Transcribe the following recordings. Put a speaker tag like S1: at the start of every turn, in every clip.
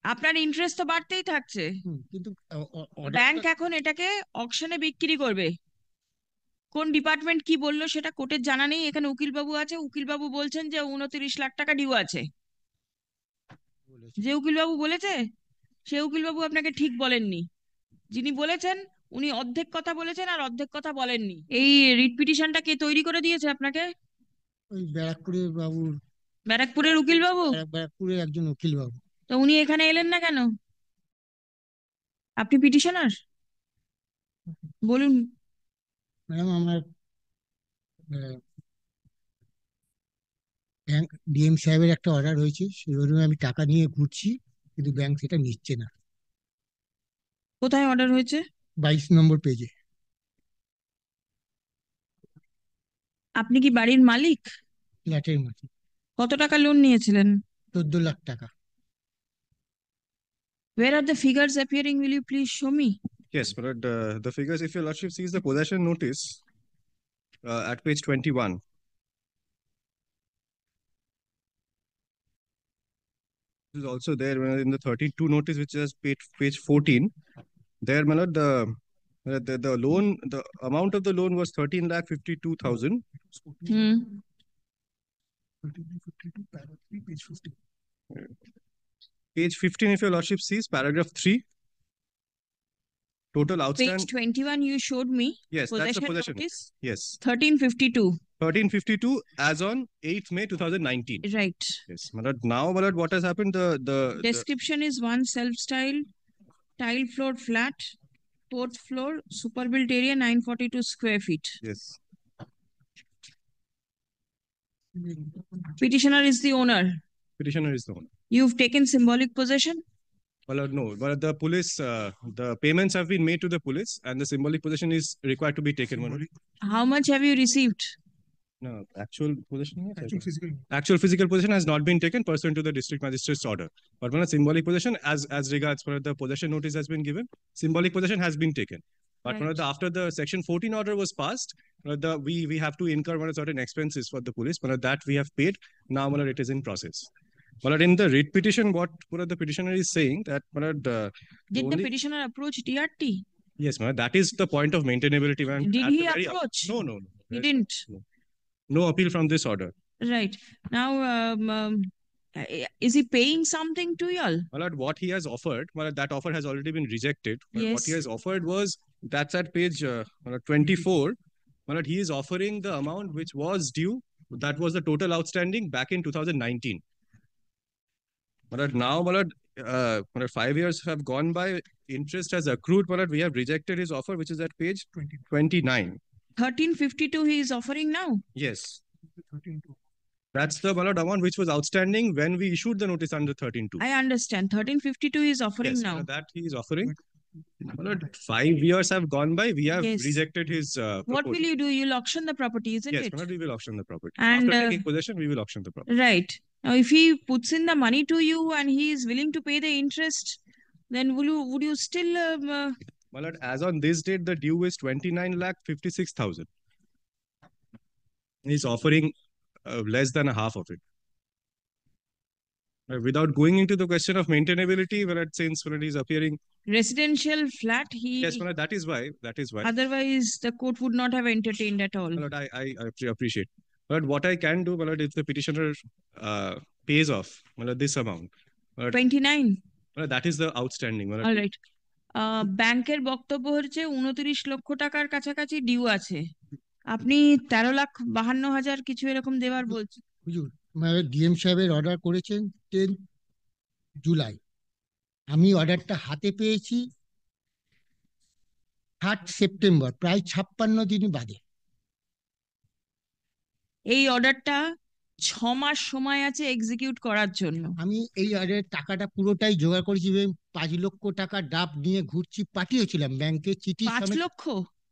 S1: আপনার ইন্টারেস্ট তো বাড়তেই থাকছে।
S2: কিন্তু
S1: ব্যাংক এখন এটাকে অকশনে বিক্রি করবে। কোন ডিপার্টমেন্ট কি বললো সেটা কোর্টের জানা নেই। এখানে উকিলবাবু আছে, উকিলবাবু বলছেন যে 29 লাখ টাকা ডিউ আছে। যে উকিলবাবু বলেছে সে উকিলবাবু আপনাকে ঠিক বলেননি। যিনি বলেছেন উনি অর্ধেক কথা বলেছেন আর অর্ধেক কথা বলেননি। এই রিট পিটিশনটা কে তৈরি করে দিয়েছে আপনাকে?
S2: ওই ব্যারাকপুরের বাবুর,
S1: ব্যারাকপুরের উকিলবাবু?
S2: ব্যারাকপুরের একজন উকিল বাবু।
S1: তো উনি এখানে এলেন না কেন? আপনি পিটিশনার, বলুন।
S2: ম্যাডাম আমার ব্যাংক ডিএম সাহেবের একটা অর্ডার হয়েছে, সেই অনুযায়ী আমি টাকা নিয়ে ঘুরছি, কিন্তু ব্যাংক সেটা নিচ্ছে না।
S1: কোথায় অর্ডার হয়েছে?
S2: 22 নম্বর পেজে।
S1: আপনি কি বাড়ির মালিক?
S2: ফ্ল্যাটের মাঝে।
S1: কত টাকা লোন নিয়েছিলেন?
S2: 14 লাখ টাকা।
S1: Where are the figures appearing? Will you please show me?
S3: Yes, but the figures, if your lordship sees the possession notice at page 21. Is also there in the 32 notice, which is page 14. There, my lord, the loan, the amount of the loan was 13,52,000.
S1: Hmm.
S2: 1352, paragraph 3, page 15.
S3: Page 15, if your lordship sees, paragraph 3. Total
S1: Page
S3: outstanding.
S1: 21 you showed me.
S3: Yes, that's the possession
S1: Notice.
S3: Yes.
S1: 1352.
S3: 1352 as on 8th May 2019.
S1: Right.
S3: Yes, my lord. Now, my lord, what has happened? The
S1: Description is one self-style, tile floor flat, fourth floor, super built area 942 square feet.
S3: Yes.
S1: Petitioner is the owner.
S3: Petitioner is the owner.
S1: You've taken symbolic possession?
S3: Well, no, but the police, the payments have been made to the police, and the symbolic possession is required to be taken.
S1: How much have you received?
S3: No, actual possession. Actual physical possession has not been taken pursuant to the district magistrate's order. But when a symbolic possession, as regards for the possession notice has been given, symbolic possession has been taken. But
S1: Right.
S3: after the section 14 order was passed, we have to incur certain expenses for the police. But that we have paid. Now, it is in process. But in the writ petition, what the petitioner is saying that
S1: did the petitioner approach DRT?
S3: Yes, that is the point of maintainability.
S1: Did he approach?
S3: No.
S1: He didn't.
S3: No appeal from this order.
S1: Right. Now, is he paying something to y'all?
S3: Well, what he has offered, that offer has already been rejected.
S1: Yes.
S3: What he has offered was, that's at page 24. Well, he is offering the amount which was due. That was the total outstanding back in 2019. But now, 5 years have gone by, interest has accrued, but we have rejected his offer, which is at page 29.
S1: 1352 he is offering now?
S3: Yes. That's the amount which was outstanding when we issued the notice under 13.2.
S1: I understand. 1352 he is offering
S3: Yes,
S1: now.
S3: that he is offering. 5 years have gone by. We have
S1: Yes.
S3: rejected his
S1: What will you do? You'll auction the property, isn't
S3: yes,
S1: it?
S3: Yes, we will auction the property.
S1: And,
S3: after taking possession, we will auction the property.
S1: Right. Now, if he puts in the money to you and he is willing to pay the interest, then would you still...
S3: Well, as on this date, the due is 29,56,000. He's offering less than a half of it. Without going into the question of maintainability, since when it is appearing
S1: residential flat, he...
S3: Yes, that is why.
S1: Otherwise, the court would not have entertained at all.
S3: But I appreciate. But what I can do, if the petitioner pays off this amount.
S1: 29?
S3: That is the outstanding.
S1: All right. ব্যাংকের বক্তব্য হচ্ছে 29 লক্ষ টাকার কাছাকাছি due আছে। আপনি 13,52,000 কিছু এরকম দেওয়ার বলছেন।
S2: হুজুর, ডিএম সাহেবের অর্ডার করেছেন 10 জুলাই। আমি অর্ডারটা হাতে পেয়েছি 8 সেপ্টেম্বর, প্রায় 56 দিন বাদে।
S1: এই অর্ডারটা 6 মাস সময় আছে এক্সিকিউট করার জন্য। আমি
S2: এই অর্ডারের টাকাটা পুরোটাই জোগাড় করেছি, 5 লক্ষ টাকা ডাব নিয়ে ঘুরছি, পাঠিয়েছিলাম ব্যাংকে চিঠি।
S1: 5 লক্ষ?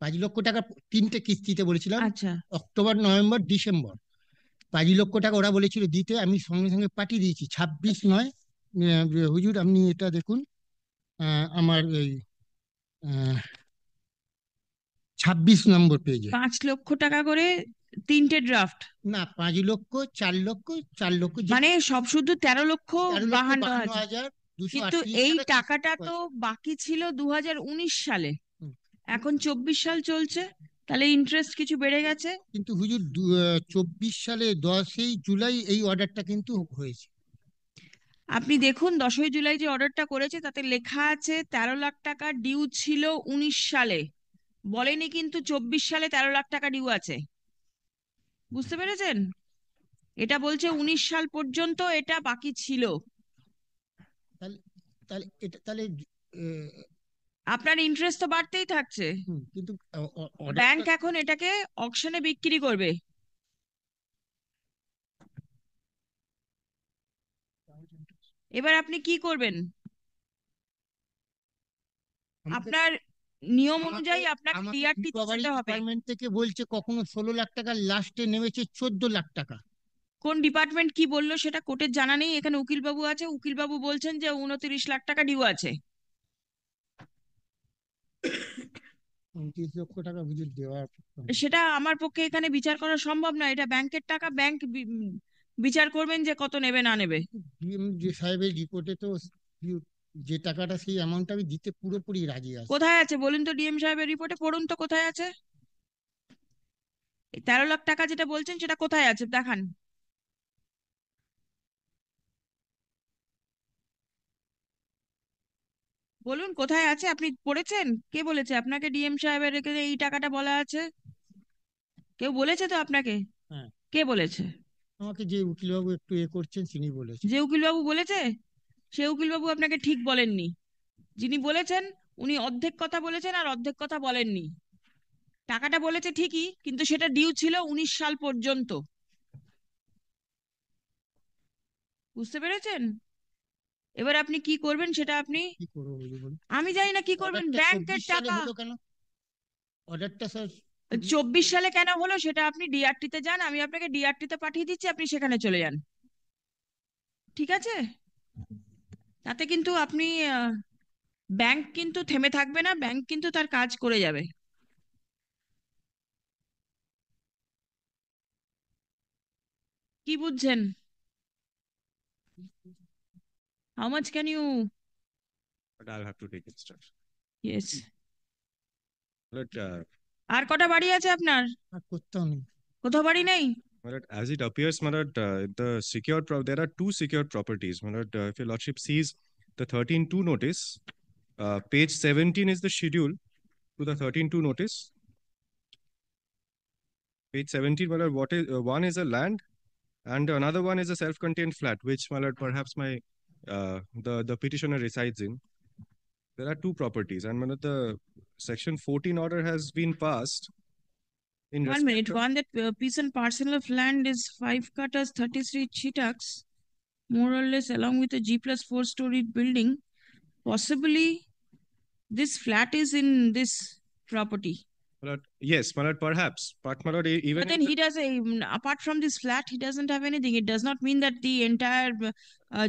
S2: 5 লক্ষ টাকা 3টে কিস্তিতে বলেছিলাম।
S1: আচ্ছা।
S2: অক্টোবর, নভেম্বর, ডিসেম্বর 5 লক্ষ টাকা ওরা বলেছিল দিতে, আমি সঙ্গে সঙ্গে পাঠিয়ে দিয়েছি। 26 নয় হুজুর, আপনি এটা দেখুন, আমার এই 26 নম্বর পেজে
S1: 5 লক্ষ টাকা করে 3টে ড্রাফট।
S2: না, 5 লক্ষ, 4 লক্ষ, 4 লক্ষ,
S1: মানে সব শুধু 13,52,000। কিন্তু
S2: 238
S1: এই
S2: টাকা 63
S1: টাকাটা তো
S2: পয়সা।
S1: বাকি ছিল 2019 সালে,
S2: হুম।
S1: এখন 24 সাল চলছে, তাহলে ইন্টারেস্ট কিছু বেড়ে গেছে।
S2: কিন্তু হুজুর 24 সালে 10ই জুলাই এই অর্ডারটা কিন্তু হয়েছে।
S1: আপনি দেখুন 10ই জুলাই যে অর্ডারটা করেছে তাতে লেখা আছে 13 লাখ টাকা ডিউ ছিল 19 সালে, বলেনি কিন্তু 24 সালে 13 লাখ টাকা ডিউ আছে। বুঝতে পেরেছেন? এটা বলছে 19 সাল পর্যন্ত এটা বাকি ছিল।
S2: তাহলে তাহলে এটা তাহলে
S1: আপনার ইন্টারেস্ট তো বাড়তেই থাকছে।
S2: কিন্তু
S1: ব্যাংক
S2: অর্ডারটা
S1: এখন এটাকে অকশনে বিক্রি করবে। এবার আপনি কি করবেন?
S2: আমাকে
S1: আপনার নিয়ম
S2: আমাকে
S1: অনুযায়ী আপনাকে
S2: আমাকে
S1: ডিআরটি তো
S2: রিকভারি
S1: যেতে হবে।
S2: ডিপার্টমেন্ট থেকে বলছে কখনো 16 লাখ টাকা, লাস্টে নেমেছে 14 লাখ টাকা।
S1: কোন ডিপার্টমেন্ট কি বললো সেটা কোর্টের জানা নেই। এখানে উকিলবাবু আছে, উকিলবাবু বলছেন যে 29 লাখ টাকা ডিউ আছে।
S2: 29 লক্ষ টাকা হুজুর দেওয়া।
S1: সেটা আমার পক্ষে এখানে বিচার করা সম্ভব না, এটা ব্যাংকের টাকা, ব্যাংক বিচার করবেন যে কত নেবে না নেবে।
S2: ডিএম যে সাহেবের রিপোর্টে তো যে টাকাটা, সেই অ্যামাউন্ট আমি দিতে পুরোপুরি রাজি আছি।
S1: কোথায় আছে বলুন তো? ডিএম সাহেবের রিপোর্টে পড়ুন তো কোথায় আছে। এই 13 লাখ টাকা যেটা বলছেন সেটা কোথায় আছে দেখান। বলুন কোথায় আছে, আপনি পড়েছেন? কে বলেছে আপনাকে ডিএম সাহেবের এখানে এই টাকাটা বলা আছে? কেউ বলেছে তো আপনাকে?
S2: হ্যাঁ,
S1: কে বলেছে?
S2: আমাকে যে উকিলবাবু একটু করছেন তিনি বলেছেন।
S1: যে উকিলবাবু বলেছে সে উকিলবাবু আপনাকে ঠিক বলেননি। যিনি বলেছেন উনি অর্ধেক কথা বলেছেন আর অর্ধেক কথা বলেননি। টাকাটা বলেছে ঠিকই, কিন্তু সেটা ডিউ ছিল 19 সাল পর্যন্ত। বুঝতে পেরেছেন? এবার আপনি কি করবেন সেটা আপনি,
S2: কি করবো হুজুর বলুন?
S1: আমি জানি না কি করবেন,
S2: অর্ডারটা
S1: ব্যাংকের
S2: 24 সালে
S1: টাকা।
S2: হলো কেন? অর্ডারটা স্যার
S1: 24 সালে কেন হলো সেটা আপনি ডিআরটি তে যান, আমি আপনাকে ডিআরটি তে পাঠিয়ে দিচ্ছি, আপনি সেখানে চলে যান। ঠিক আছে? তাতে কিন্তু আপনি ব্যাংক কিন্তু থেমে থাকবে না, ব্যাংক কিন্তু তার কাজ করে যাবে। কি বুঝছেন? How much can you?
S3: But I'll have to take instruction.
S1: Yes.
S3: But,
S1: আর কটা বাড়ি আছে আপনার?
S2: আর করতেও নেই।
S1: কোথাও বাড়ি নেই?
S3: Malad, as it appears, Malad, the secured there are two secured properties. Malad, if your lordship sees the 13-2 notice, page 17 is the schedule to the 13-2 notice. Page 17, Malad, what is one is a land and another one is a self-contained flat, which Malad, perhaps the petitioner resides in. There are two properties, and Malad, the section 14 order has been passed in
S1: 1
S3: respect
S1: minute.
S3: of
S1: One, that piece and parcel of land is 5 cutters, 33 chitaks, more or less, along with a G+4 story building. Possibly, this flat is in this property.
S3: Malad, yes, Malad, perhaps, but Malad, even
S1: But then he does apart from this flat, he doesn't have anything. It does not mean that the entire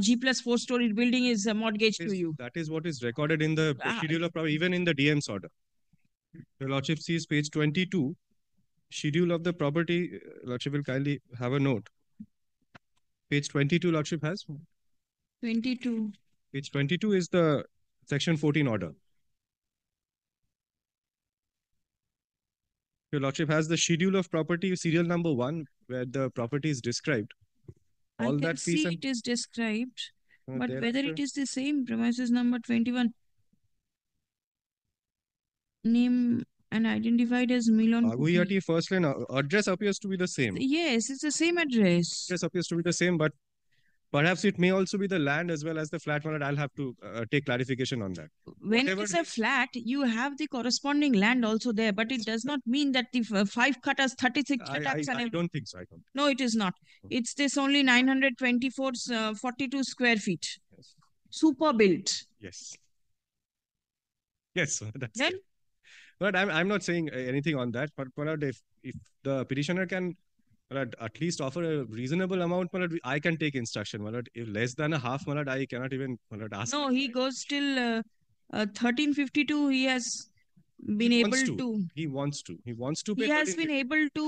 S1: G+4 story building is mortgaged to you.
S3: that is what is recorded in the schedule of even in the DM's order. Your lordship sees page 22, schedule of the property. Lordship will kindly have a note. Page 22, lordship has.
S1: 22.
S3: Page 22 is the section 14 order. Your lordship has the schedule of property, serial number 1, where the property is described.
S1: I
S3: All
S1: can
S3: that
S1: see
S3: piece and
S1: it is described, but whether
S3: thereafter,
S1: it is the same, premises number 21, name and identified as Milon Kuki.
S3: Baguiati first line address appears to be the same.
S1: Yes, it's the same address.
S3: Address appears to be the same, but perhaps it may also be the land as well as the flat. I'll have to take clarification on that.
S1: When
S3: Whatever
S1: it's a flat, you have the corresponding land also there, but it does not mean that the 5 cutters, 36 cutters
S3: I don't think so. I don't.
S1: No, it is not. It's this only 924, 42 square feet.
S3: Yes.
S1: Super built.
S3: Yes. Yes, that's
S1: Then
S3: it. But I'm not saying anything on that. But if the petitioner can at least offer a reasonable amount, I can take instruction. If less than a half, I cannot even ask.
S1: no, he goes till 1352. He has been
S3: He
S1: able
S3: wants
S1: to.
S3: He wants to. He wants to pay.
S1: He has been
S3: 1350.
S1: able to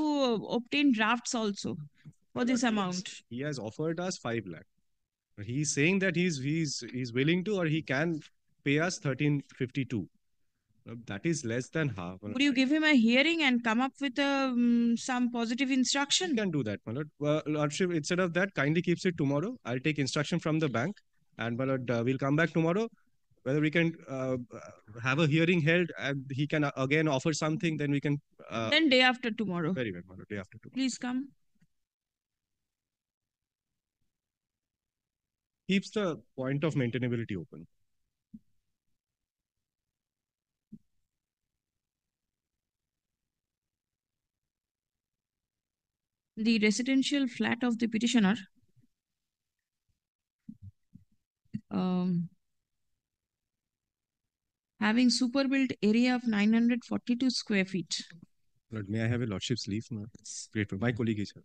S1: obtain drafts also for this amount.
S3: He has offered us 5 lakh. He's saying that he's willing to, or he can pay us 1352. That is less than half.
S1: Would you give him a hearing and come up with some positive
S3: You
S1: instruction?
S3: can do that, my lord. Lordship, instead of that, kindly keeps it tomorrow. I'll take instruction from the bank, and my lord, we'll come back tomorrow. Whether we can have a hearing held and he can again offer something, then we can.
S1: Then day after tomorrow.
S3: Very well, my lord. Day after tomorrow.
S1: Please come.
S3: Keeps the point of maintainability open.
S1: The residential flat of the petitioner having super built area of 942 square feet.
S3: Lord, may I have a lordship's leave? No, it's grateful. My colleague is here.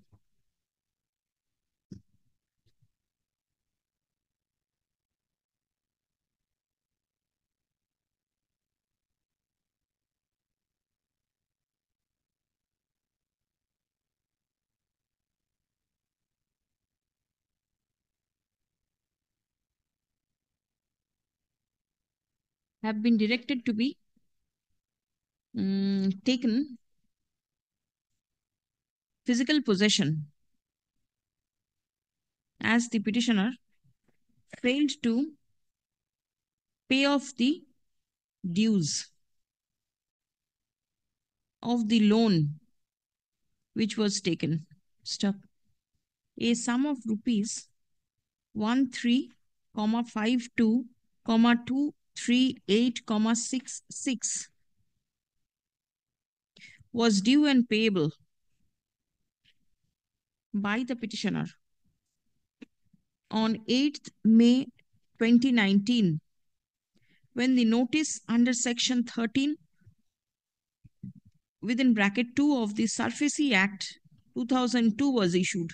S1: Have been directed to be taken physical possession as the petitioner failed to pay off the dues of the loan which was taken. Stop. A sum of rupees 13,52,238,66 was due and payable by the petitioner on 8th May 2019 when the notice under section 13 within bracket 2 of the SURFACE Act 2002 was issued.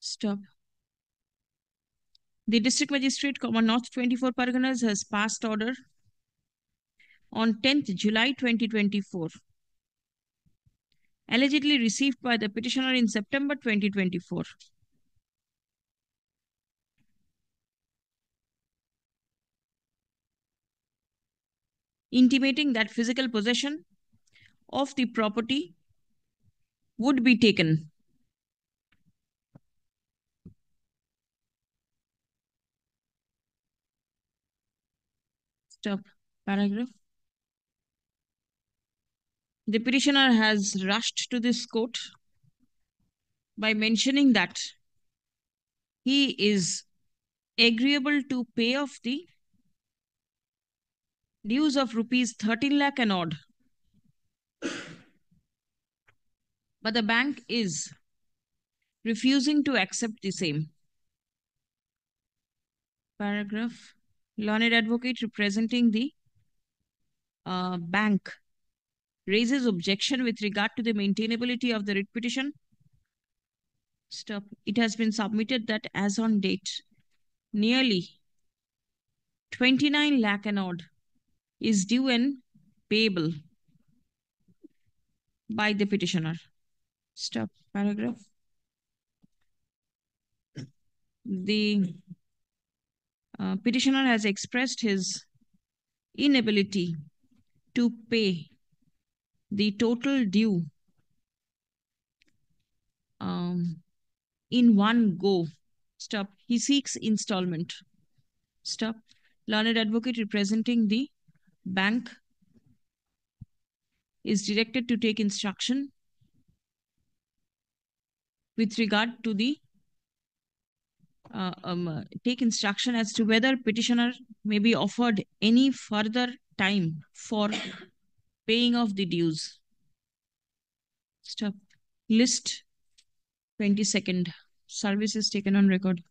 S1: Stop. The District Magistrate, North 24 Parganas has passed order on 10th July 2024, allegedly received by the petitioner in September 2024. Intimating that physical possession of the property would be taken. Stop. Paragraph. The petitioner has rushed to this court by mentioning that he is agreeable to pay off the dues of rupees 13 lakh and odd. But the bank is refusing to accept the same. Paragraph. Learned advocate representing the bank raises objection with regard to the maintainability of the writ petition. Stop. It has been submitted that as on date, nearly 29 lakh and odd is due and payable by the petitioner. Stop. Paragraph. The petitioner has expressed his inability to pay the total due in one go. Stop. He seeks installment. Stop. Learned advocate representing the bank is directed to take instruction with regard to the take instruction as to whether petitioner may be offered any further time for paying off the dues. Stop. List 22nd. Service is taken on record.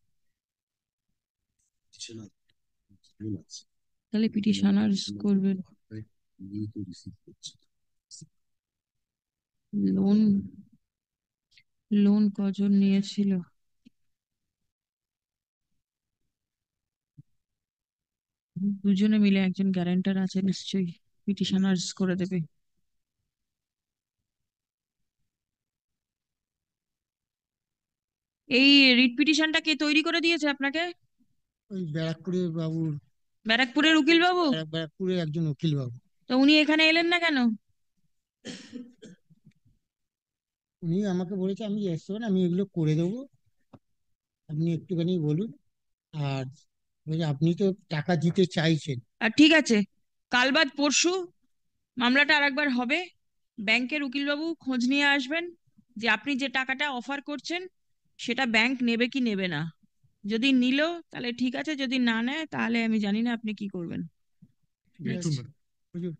S1: তাহলে petitioners করবে loan কজন নিয়েছিল দুজনে মিলে একজন guarantor আছে নিশ্চয়ই petitioners করে দেবে। এই রিট পিটিশনটা কে তৈরি করে দিয়েছে আপনাকে?
S2: ওই ব্যারাকপুরের বাবুর,
S1: ব্যারাকপুরের উকিল বাবু?
S2: ব্যারাকপুরের একজন উকিল বাবু।
S1: তো উনি এখানে এলেন না কেন?
S2: উনি আমাকে বলেছে আমি আসতে পারেন, আমি এগুলো করে দেবো, আপনি একটুখানি বলুন। আর বলছে আপনি তো টাকা দিতে চাইছেন।
S1: আর ঠিক আছে, কাল বাদ পরশু মামলাটা আরেকবার হবে। ব্যাংকের উকিলবাবু খোঁজ নিয়ে আসবেন যে আপনি যে টাকাটা অফার করছেন সেটা ব্যাংক নেবে কি নেবে না। যদি নিল তাহলে ঠিক আছে, যদি না নেয় তাহলে আমি জানি না আপনি কি করবেন।
S2: ঠিক আছে। হুজুর,